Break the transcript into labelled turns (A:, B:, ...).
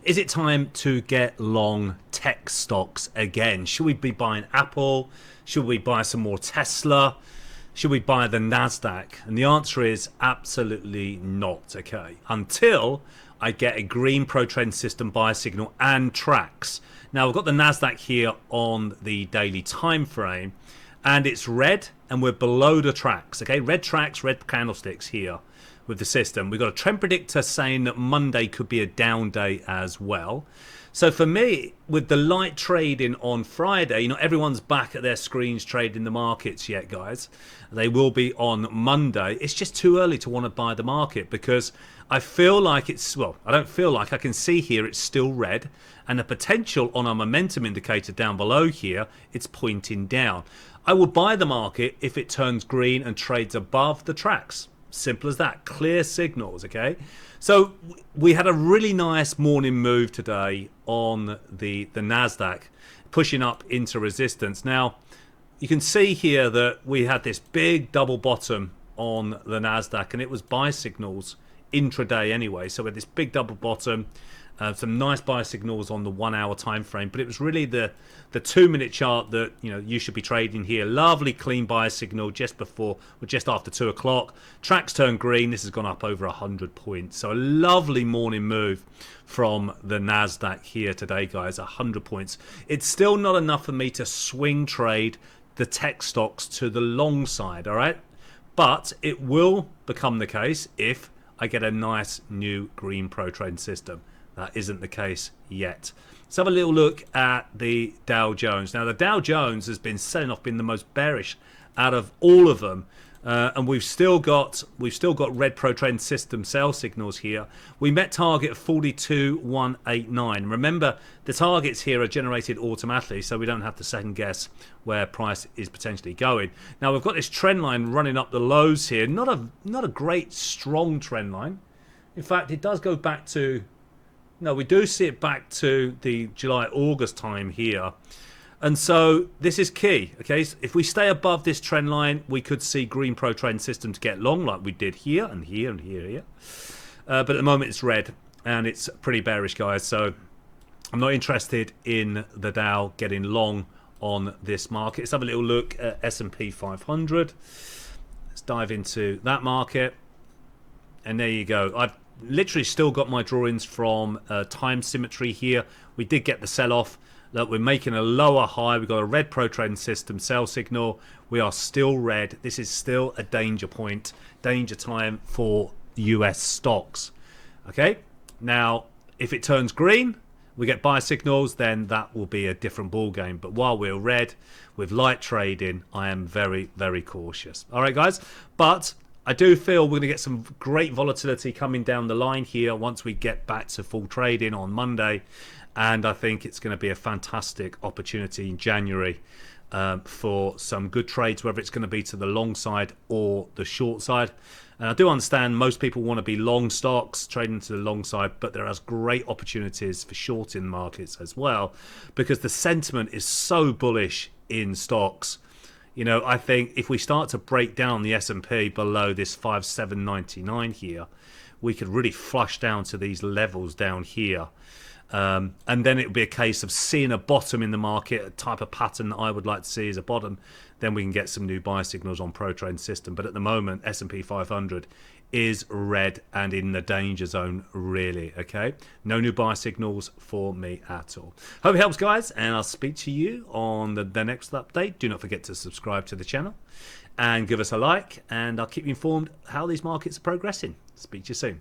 A: Is it time to get long tech stocks again? Should we be buying Apple? Should we buy some more Tesla? Should we buy the Nasdaq? And the answer is absolutely not, okay? Until I get a green pro trend system buy signal and tracks. Now we've got the Nasdaq here on the daily time frame, and it's red, and we're below the tracks, okay? Red tracks, red candlesticks here with the system. We've got a trend predictor saying that Monday could be a down day as well. So for me, with the light trading on Friday, everyone's back at their screens trading the markets yet, guys. They will be on Monday. It's just too early to want to buy the market because I feel like I don't feel like, I can see here it's still red, and the potential on our momentum indicator down below here, it's pointing down. I will buy the market if it turns green and trades above the tracks. Simple as that. Clear signals, okay? So we had a really nice morning move today on the Nasdaq, pushing up into resistance. Now, you can see here that we had this big double bottom on the Nasdaq, and it was buy signals intraday anyway. So we had this big double bottom, some nice buy signals on the 1 hour time frame, but it was really the 2 minute chart that you should be trading here. Lovely clean buy signal just before or just after 2 o'clock. Tracks turned green. This has gone up over 100 points. So a lovely morning move from the Nasdaq here today, guys. 100 points. It's still not enough for me to swing trade the tech stocks to the long side, all right? But it will become the case if I get a nice new green pro trade system. That isn't the case yet. Let's have a little look at the Dow Jones. Now, the Dow Jones has been selling off, been the most bearish out of all of them. And we've still got red pro trend system sell signals here. We met target of 42,189. Remember, the targets here are generated automatically, so we don't have to second guess where price is potentially going. Now we've got this trend line running up the lows here. Not a great strong trend line. In fact, it does go back to, no, we do see it back to the July-August time here. And so this is key, okay? So if we stay above this trend line, we could see green pro trend system to get long like we did here and here and here. But at the moment it's red and it's pretty bearish, guys. So I'm not interested in the Dow getting long on this market. Let's have a little look at S&P 500. Let's dive into that market. And there you go. I've literally still got my drawings from time symmetry here. We did get the sell-off. Look, we're making a lower high. We've got a red pro trend system sell signal. We are still red. This is still a danger point, danger time for US stocks. Okay, now if it turns green, we get buy signals, then that will be a different ball game. But while we're red with light trading, I am very, very cautious. All right, guys, but I do feel we're going to get some great volatility coming down the line here once we get back to full trading on Monday. And I think it's going to be a fantastic opportunity in January for some good trades, whether it's going to be to the long side or the short side. And I do understand most people want to be long stocks, trading to the long side, but there are great opportunities for shorting markets as well, because the sentiment is so bullish in stocks. I think if we start to break down the S&P below this 5799 here, we could really flush down to these levels down here. And then it would be a case of seeing a bottom in the market, a type of pattern that I would like to see as a bottom. Then we can get some new buy signals on pro trade system. But at the moment, S&P 500 is red and in the danger zone, really. Okay, no new buy signals for me at all. Hope it helps, guys, and I'll speak to you on the next update. Do not forget to subscribe to the channel and give us a like, and I'll keep you informed how these markets are progressing. Speak to you soon.